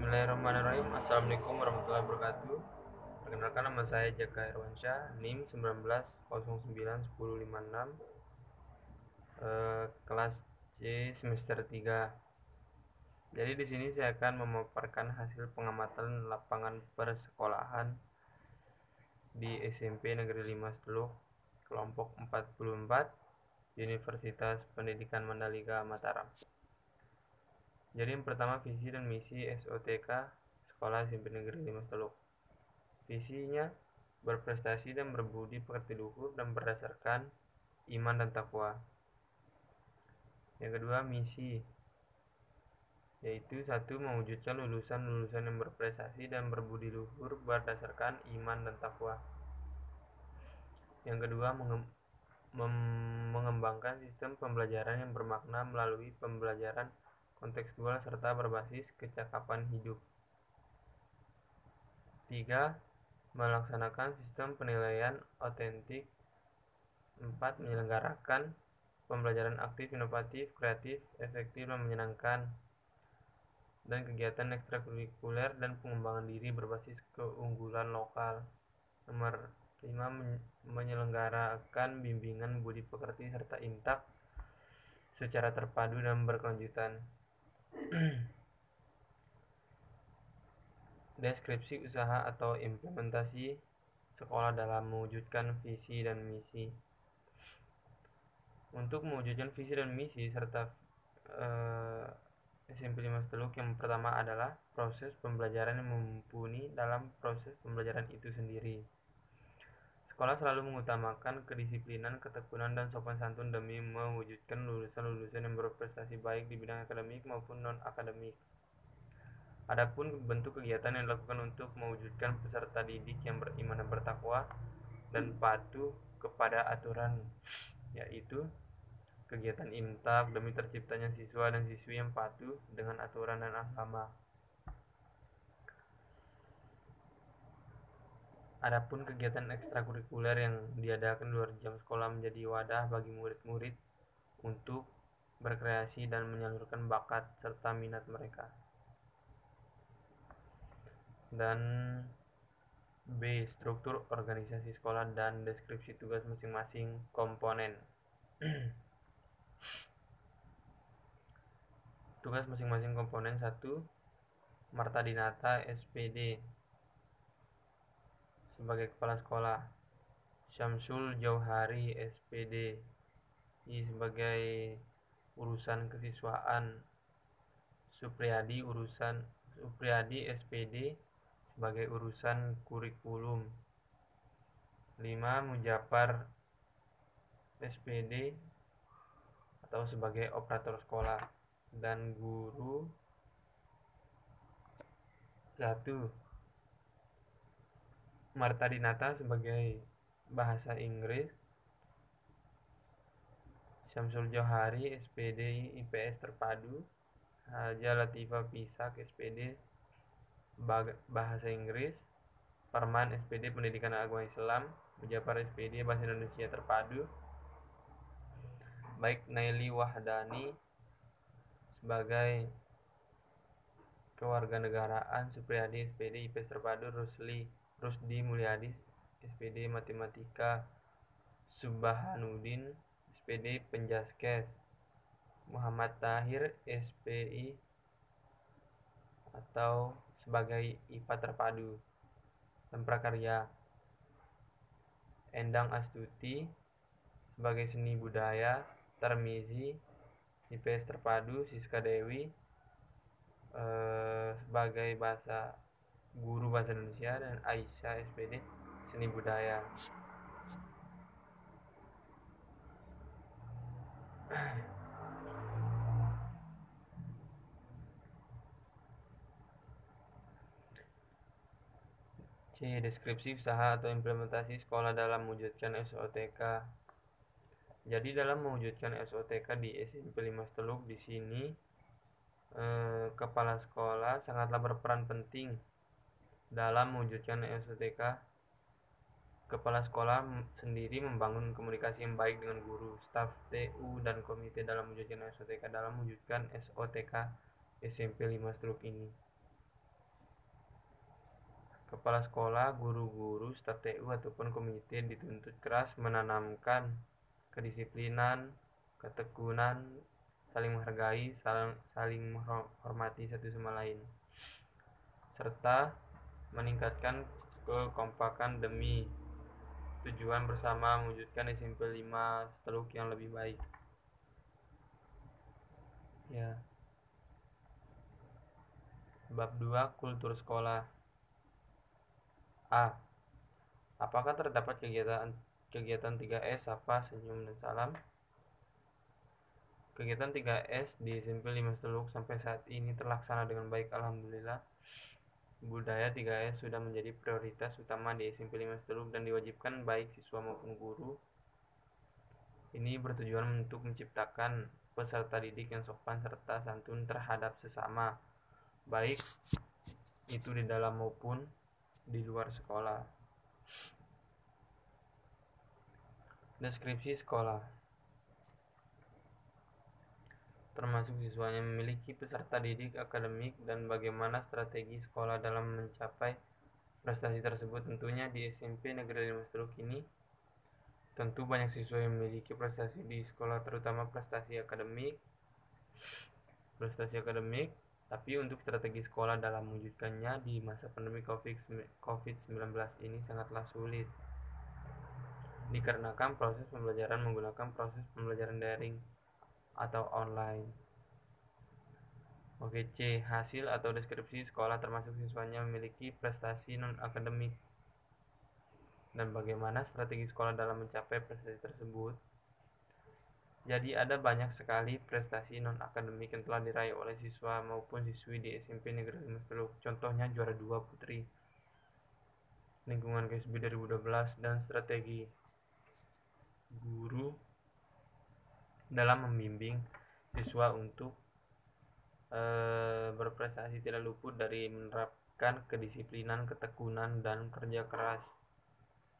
Bismillahirrahmanirrahim. Assalamualaikum warahmatullahi wabarakatuh. Perkenalkan, nama saya Jaka Irwansyah, NIM 19091056, kelas C semester 3. Jadi di sini saya akan memaparkan hasil pengamatan lapangan persekolahan di SMP Negeri 5 Seteluk, kelompok 44, Universitas Pendidikan Mandalika Mataram. Jadi yang pertama, visi dan misi SOTK Sekolah SMP Negeri 5 Teluk. Visinya berprestasi dan berbudi pekerti luhur dan berdasarkan iman dan takwa. Yang kedua, misi, yaitu 1. Mewujudkan lulusan-lulusan yang berprestasi dan berbudi luhur berdasarkan iman dan takwa. Yang kedua, mengembangkan sistem pembelajaran yang bermakna melalui pembelajaran kontekstual serta berbasis kecakapan hidup. 3. Melaksanakan sistem penilaian otentik. 4. Menyelenggarakan pembelajaran aktif, inovatif, kreatif, efektif, dan menyenangkan, dan kegiatan ekstrakurikuler dan pengembangan diri berbasis keunggulan lokal. Nomor 5. Menyelenggarakan bimbingan budi pekerti serta intak secara terpadu dan berkelanjutan. Deskripsi usaha atau implementasi sekolah dalam mewujudkan visi dan misi. Untuk mewujudkan visi dan misi serta SMP 5 Teluk, yang pertama adalah proses pembelajaran yang mumpuni dalam proses pembelajaran itu sendiri. Sekolah selalu mengutamakan kedisiplinan, ketekunan, dan sopan santun demi mewujudkan lulusan-lulusan yang berprestasi baik di bidang akademik maupun non-akademik. Adapun bentuk kegiatan yang dilakukan untuk mewujudkan peserta didik yang beriman dan bertakwa dan patuh kepada aturan, yaitu kegiatan imtak demi terciptanya siswa dan siswi yang patuh dengan aturan dan agama. Adapun kegiatan ekstrakurikuler yang diadakan di luar jam sekolah menjadi wadah bagi murid-murid untuk berkreasi dan menyalurkan bakat serta minat mereka. Dan B. Struktur organisasi sekolah dan deskripsi tugas masing-masing komponen. Tugas masing-masing komponen. 1. Martadinata SPD sebagai kepala sekolah, Syamsul Jauhari SPD sebagai urusan kesiswaan, Supriyadi SPD sebagai urusan kurikulum. 5. Mujapar SPD atau sebagai operator sekolah. Dan guru 1. Martadinata sebagai bahasa Inggris, Syamsul Johari SPD IPS terpadu, Haja Latifah Pisak SPD bahasa Inggris, Parman SPD Pendidikan Agama Islam, Mujapar SPD Bahasa Indonesia terpadu, baik Naili Wahdani sebagai kewarganegaraan, Supriyadi SPD IPS terpadu, Rusdi Mulyadi SPD Matematika, Subhanuddin SPD Penjaskes, Muhammad Tahir SPI atau sebagai IPA terpadu dan prakarya, Endang Astuti sebagai seni budaya, Tarmizi IPS terpadu, Siska Dewi sebagai guru bahasa Indonesia, dan Aisyah SPD seni budaya. C. Deskripsi usaha atau implementasi sekolah dalam mewujudkan SOTK. Jadi dalam mewujudkan SOTK di SMP 5 Teluk, di sini kepala sekolah sangatlah berperan penting dalam mewujudkan SOTK. Kepala sekolah sendiri membangun komunikasi yang baik dengan guru, staf TU, dan komite dalam mewujudkan SOTK SMP 5 Teluk ini. Kepala sekolah, guru-guru, staf TU ataupun komite dituntut keras menanamkan kedisiplinan, ketekunan, saling menghargai, saling menghormati satu sama lain, serta meningkatkan kekompakan demi tujuan bersama mewujudkan SMP 5 Teluk yang lebih baik. Ya. Bab 2 Kultur Sekolah. A. Apakah terdapat kegiatan 3S sapa, senyum, dan salam? Kegiatan 3S di SMP 5 Teluk sampai saat ini terlaksana dengan baik, alhamdulillah. Budaya 3S sudah menjadi prioritas utama di SMP 5 Teluk dan diwajibkan baik siswa maupun guru. Ini bertujuan untuk menciptakan peserta didik yang sopan serta santun terhadap sesama, baik itu di dalam maupun di luar sekolah. Deskripsi sekolah, termasuk siswanya, memiliki peserta didik akademik, dan bagaimana strategi sekolah dalam mencapai prestasi tersebut. Tentunya di SMP Negeri 5 Teluk ini tentu banyak siswa yang memiliki prestasi di sekolah, terutama prestasi akademik. Tapi untuk strategi sekolah dalam mewujudkannya di masa pandemi COVID-19 ini sangatlah sulit, dikarenakan proses pembelajaran menggunakan proses pembelajaran daring atau online. Oke, C. Hasil atau deskripsi sekolah termasuk siswanya memiliki prestasi non-akademik dan bagaimana strategi sekolah dalam mencapai prestasi tersebut. Jadi ada banyak sekali prestasi non-akademik yang telah diraih oleh siswa maupun siswi di SMP Negeri 5 Teluk. Contohnya juara 2 putri lingkungan KSB 2012 dan strategi guru dalam membimbing siswa untuk berprestasi tidak luput dari menerapkan kedisiplinan, ketekunan, dan kerja keras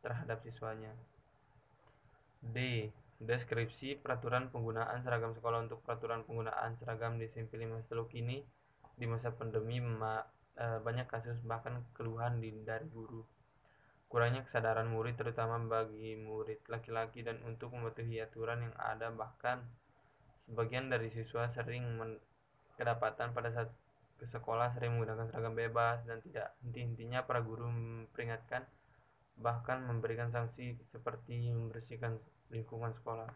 terhadap siswanya. D. Deskripsi peraturan penggunaan seragam sekolah. Untuk peraturan penggunaan seragam di SMP 5 Teluk ini di masa pandemi banyak kasus bahkan keluhan dari guru. Kurangnya kesadaran murid, terutama bagi murid laki-laki, dan untuk mematuhi aturan yang ada. Bahkan sebagian dari siswa sering kedapatan pada saat ke sekolah sering menggunakan seragam bebas dan tidak henti-hentinya para guru memperingatkan, bahkan memberikan sanksi seperti membersihkan lingkungan sekolah.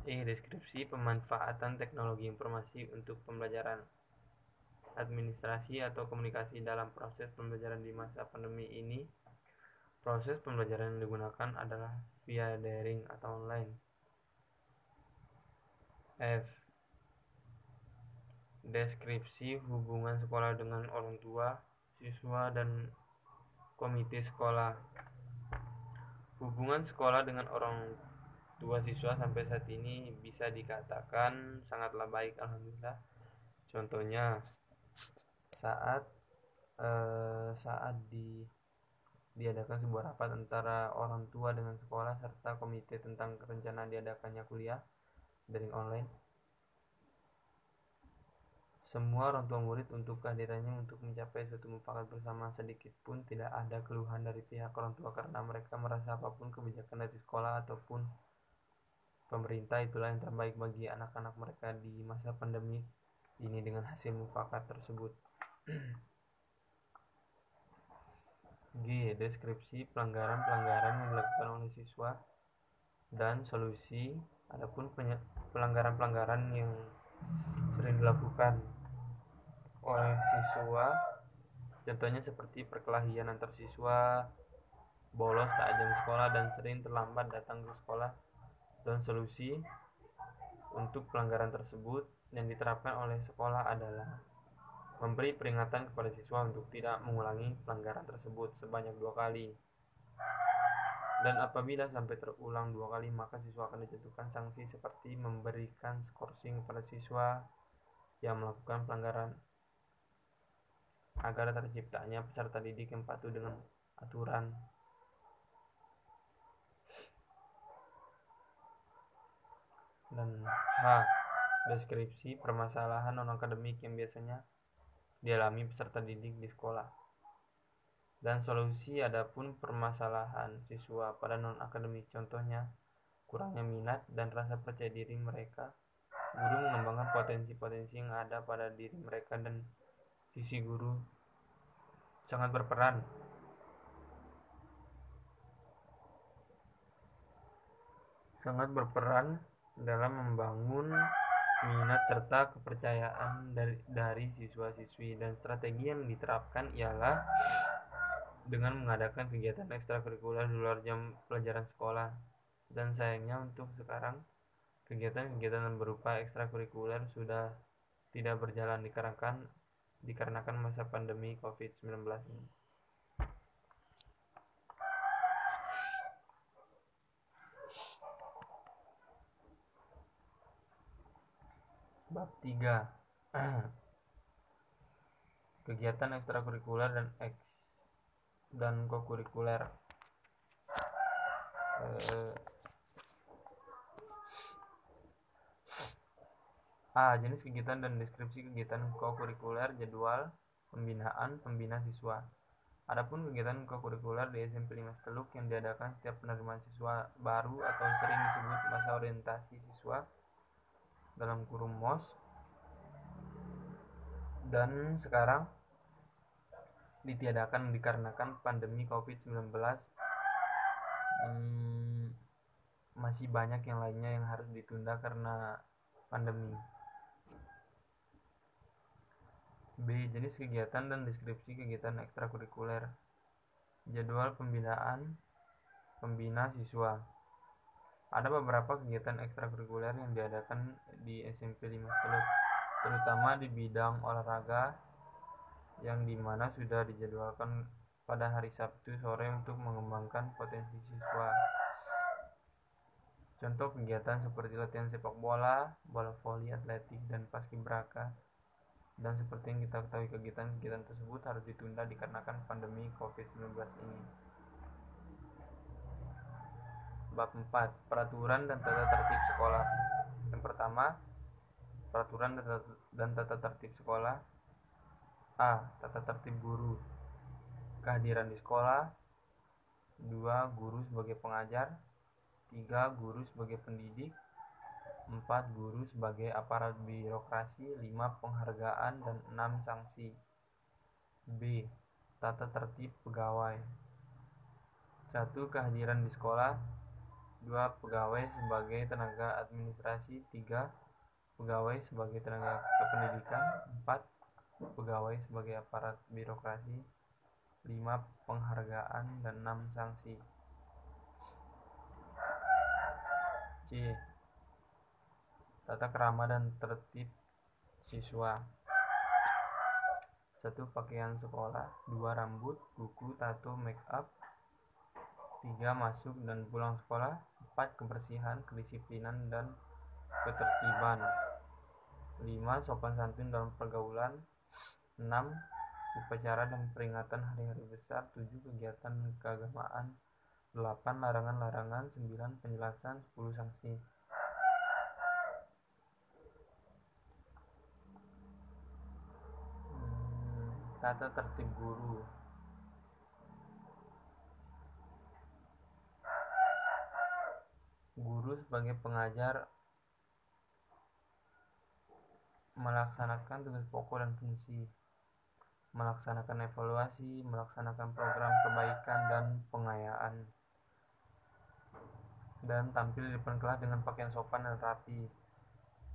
Deskripsi pemanfaatan teknologi informasi untuk pembelajaran. Administrasi atau komunikasi dalam proses pembelajaran di masa pandemi ini. Proses pembelajaran yang digunakan adalah via daring atau online. F. Deskripsi hubungan sekolah dengan orang tua, siswa, dan komite sekolah. Hubungan sekolah dengan orang tua siswa sampai saat ini bisa dikatakan sangatlah baik, alhamdulillah. Contohnya saat diadakan sebuah rapat antara orang tua dengan sekolah serta komite tentang rencana diadakannya kuliah daring online. Semua orang tua murid untuk kehadirannya untuk mencapai suatu mufakat bersama. Sedikit pun tidak ada keluhan dari pihak orang tua karena mereka merasa apapun kebijakan dari sekolah ataupun pemerintah itulah yang terbaik bagi anak-anak mereka di masa pandemi ini dengan hasil mufakat tersebut. G. Deskripsi pelanggaran-pelanggaran yang dilakukan oleh siswa dan solusi. Adapun pelanggaran-pelanggaran yang sering dilakukan oleh siswa, contohnya seperti perkelahian antar siswa, bolos saat jam sekolah, dan sering terlambat datang ke sekolah. Dan solusi untuk pelanggaran tersebut yang diterapkan oleh sekolah adalah memberi peringatan kepada siswa untuk tidak mengulangi pelanggaran tersebut sebanyak 2 kali. Dan apabila sampai terulang 2 kali, maka siswa akan dijatuhkan sanksi seperti memberikan skorsing kepada siswa yang melakukan pelanggaran agar terciptanya peserta didik yang patuh dengan aturan. Dan H. Deskripsi permasalahan non-akademik yang biasanya dialami peserta didik di sekolah. Dan solusi adapun permasalahan siswa pada non-akademik, contohnya kurangnya minat dan rasa percaya diri mereka, guru mengembangkan potensi-potensi yang ada pada diri mereka, dan sisi guru sangat berperan dalam membangun minat serta kepercayaan dari siswa-siswi. Dan strategi yang diterapkan ialah dengan mengadakan kegiatan ekstrakurikuler di luar jam pelajaran sekolah. Dan sayangnya untuk sekarang kegiatan-kegiatan berupa ekstrakurikuler sudah tidak berjalan dikarenakan masa pandemi COVID-19 ini. Bab 3. Kegiatan ekstrakurikuler dan kokurikuler. Jenis kegiatan dan deskripsi kegiatan kokurikuler, jadwal pembinaan pembina siswa. Adapun kegiatan kokurikuler di SMP 5 Teluk yang diadakan setiap penerimaan siswa baru atau sering disebut masa orientasi siswa dalam kurung MOS, dan sekarang ditiadakan dikarenakan pandemi COVID-19. Masih banyak yang lainnya yang harus ditunda karena pandemi. B. Jenis kegiatan dan deskripsi kegiatan ekstrakurikuler. Jadwal pembina siswa. Ada beberapa kegiatan ekstrakurikuler yang diadakan di SMP 5 Teluk, terutama di bidang olahraga, yang dimana sudah dijadwalkan pada hari Sabtu sore untuk mengembangkan potensi siswa. Contoh kegiatan seperti latihan sepak bola, bola voli, atletik, dan paskibraka. Dan seperti yang kita ketahui, kegiatan-kegiatan tersebut harus ditunda dikarenakan pandemi COVID-19 ini. Bab 4. Peraturan dan tata tertib sekolah. Yang pertama, peraturan dan tata tertib sekolah. A. Tata tertib guru. Kehadiran di sekolah. 2. Guru sebagai pengajar. 3. Guru sebagai pendidik. 4. Guru sebagai aparat birokrasi. 5. Penghargaan. Dan 6. Sanksi. B. Tata tertib pegawai. 1. Kehadiran di sekolah. 2. Pegawai sebagai tenaga administrasi. 3. Pegawai sebagai tenaga kependidikan. 4. Pegawai sebagai aparat birokrasi. 5. Penghargaan. Dan 6. Sanksi. C. Tata krama dan tertib siswa. 1. Pakaian sekolah. 2. Rambut, kuku, tato, make up. 3. Masuk dan pulang sekolah. 4. Kebersihan, kedisiplinan, dan ketertiban. 5. Sopan santun dalam pergaulan. 6. Upacara dan peringatan hari-hari besar. 7. Kegiatan keagamaan. 8. Larangan-larangan. 9. Penjelasan. 10. Sanksi. Tata tertib guru. Guru sebagai pengajar melaksanakan tugas pokok dan fungsi, melaksanakan evaluasi, melaksanakan program perbaikan dan pengayaan, dan tampil di depan kelas dengan pakaian sopan dan rapi,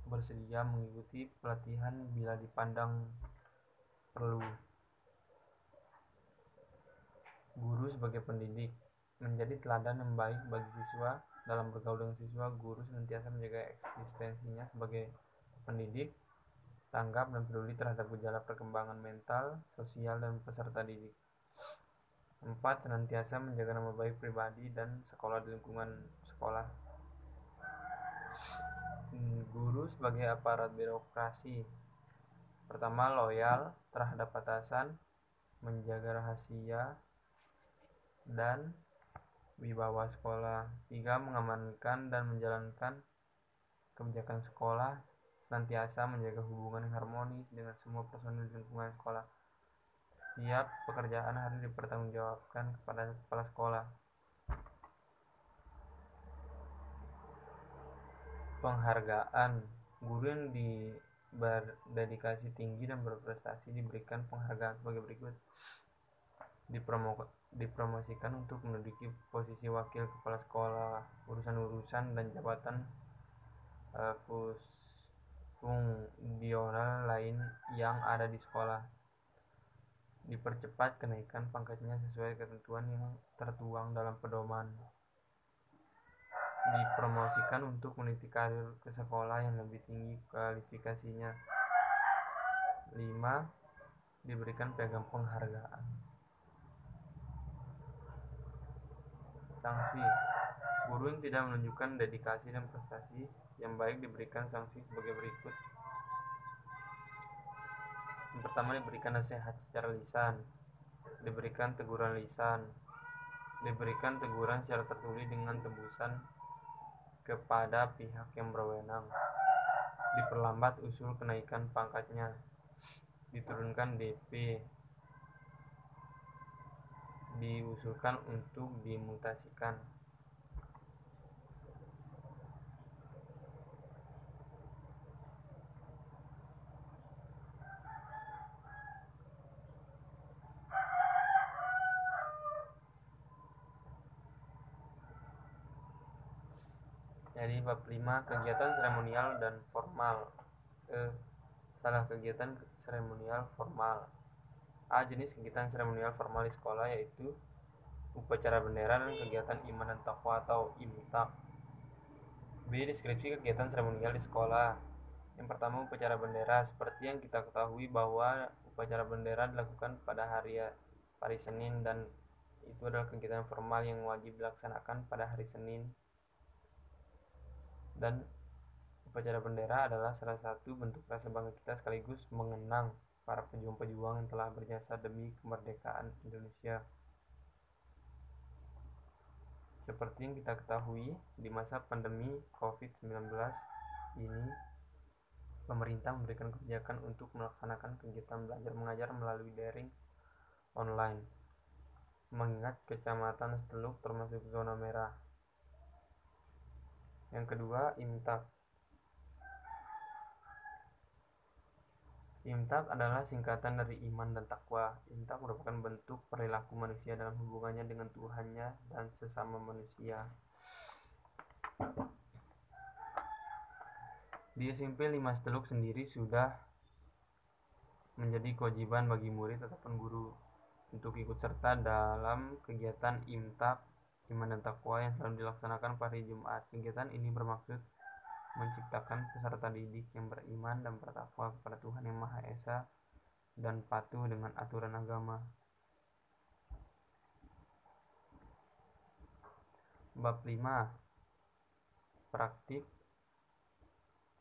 bersedia mengikuti pelatihan bila dipandang perlu. Guru sebagai pendidik, menjadi teladan yang baik bagi siswa. Dalam bergaul dengan siswa, guru senantiasa menjaga eksistensinya sebagai pendidik, tanggap dan peduli terhadap gejala perkembangan mental, sosial, dan peserta didik. 4. Senantiasa menjaga nama baik pribadi dan sekolah di lingkungan sekolah. Guru sebagai aparat birokrasi. Pertama, loyal terhadap atasan, menjaga rahasia dan wibawa sekolah. 3. Mengamankan dan menjalankan kebijakan sekolah, senantiasa menjaga hubungan yang harmonis dengan semua personil lingkungan sekolah. Setiap pekerjaan harus dipertanggungjawabkan kepada kepala sekolah. Penghargaan. Guru yang berdedikasi tinggi dan berprestasi diberikan penghargaan sebagai berikut. Dipromosikan untuk menduduki posisi wakil kepala sekolah, urusan-urusan dan jabatan fungsional lain yang ada di sekolah. Dipercepat kenaikan pangkatnya sesuai ketentuan yang tertuang dalam pedoman. Dipromosikan untuk meniti karir ke sekolah yang lebih tinggi kualifikasinya. 5. Diberikan piagam penghargaan. Sanksi. Guru yang tidak menunjukkan dedikasi dan prestasi yang baik diberikan sanksi sebagai berikut. Yang pertama, diberikan nasihat secara lisan, diberikan teguran lisan, diberikan teguran secara tertulis dengan tebusan kepada pihak yang berwenang, diperlambat usul kenaikan pangkatnya, diturunkan DP, diusulkan untuk dimutasikan. Jadi bab 5, kegiatan seremonial dan formal. Kegiatan seremonial formal. A. Jenis kegiatan seremonial formal di sekolah yaitu upacara bendera dan kegiatan iman dan takwa atau imtak. B. Deskripsi kegiatan seremonial di sekolah. Yang pertama, upacara bendera. Seperti yang kita ketahui bahwa upacara bendera dilakukan pada hari Senin, dan itu adalah kegiatan formal yang wajib dilaksanakan pada hari Senin. Dan upacara bendera adalah salah satu bentuk rasa bangga kita sekaligus mengenang para pejuang-pejuang yang telah berjasa demi kemerdekaan Indonesia. Seperti yang kita ketahui, di masa pandemi COVID-19 ini, pemerintah memberikan kebijakan untuk melaksanakan kegiatan belajar mengajar melalui daring online, mengingat Kecamatan Seteluk termasuk zona merah. Yang kedua, imtak. Imtak adalah singkatan dari iman dan takwa. Imtak merupakan bentuk perilaku manusia dalam hubungannya dengan Tuhannya dan sesama manusia. Di SMP 5 Seteluk sendiri sudah menjadi kewajiban bagi murid ataupun guru untuk ikut serta dalam kegiatan imtak, iman dan takwa yang selalu dilaksanakan pada hari Jumat. Kegiatan ini bermaksud menciptakan peserta didik yang beriman dan bertakwa kepada Tuhan Yang Maha Esa dan patuh dengan aturan agama. Bab 5. Praktik,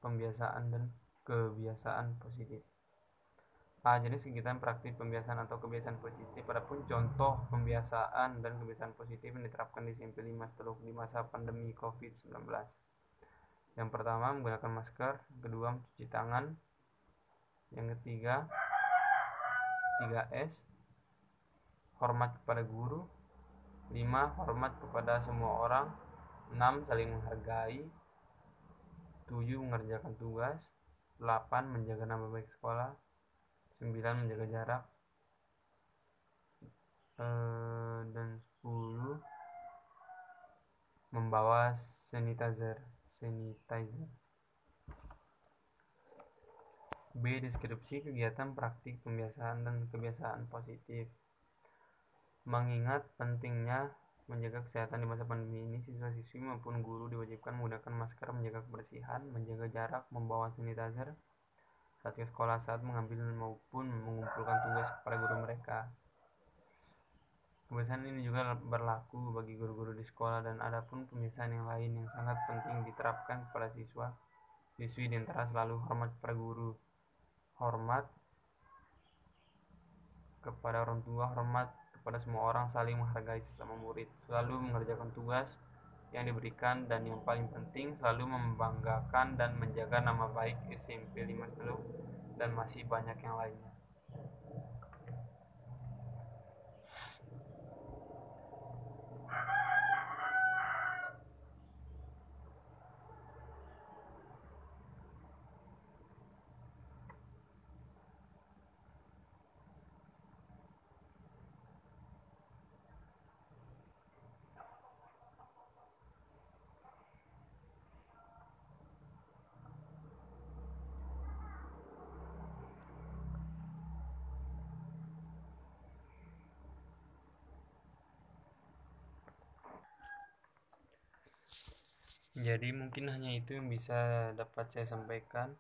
pembiasaan dan kebiasaan positif. A. Jenis kegiatan praktik, pembiasaan atau kebiasaan positif. Adapun contoh pembiasaan dan kebiasaan positif yang diterapkan di SMP 5 Seteluk di masa pandemi COVID-19. Yang pertama, menggunakan masker. Yang kedua, mencuci tangan. Yang ketiga, 3S, hormat kepada guru. 5. Hormat kepada semua orang. 6. Saling menghargai. 7. Mengerjakan tugas. 8. Menjaga nama baik sekolah. 9. Menjaga jarak. Dan 10. Membawa sanitizer. B. Deskripsi kegiatan praktik, pembiasaan dan kebiasaan positif. Mengingat pentingnya menjaga kesehatan di masa pandemi ini, siswa-siswi maupun guru diwajibkan menggunakan masker, menjaga kebersihan, menjaga jarak, membawa sanitizer saat ke sekolah, saat mengambil maupun mengumpulkan tugas kepada guru mereka. Kebiasaan ini juga berlaku bagi guru-guru di sekolah, dan adapun pembiasaan yang lain yang sangat penting diterapkan kepada siswi di antara selalu hormat kepada guru, hormat kepada orang tua, hormat kepada semua orang, saling menghargai sesama murid, selalu mengerjakan tugas yang diberikan, dan yang paling penting selalu membanggakan dan menjaga nama baik SMP 5 dan masih banyak yang lainnya. Jadi mungkin hanya itu yang bisa dapat saya sampaikan.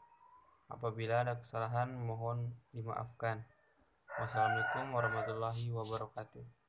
Apabila ada kesalahan, mohon dimaafkan. Wassalamualaikum warahmatullahi wabarakatuh.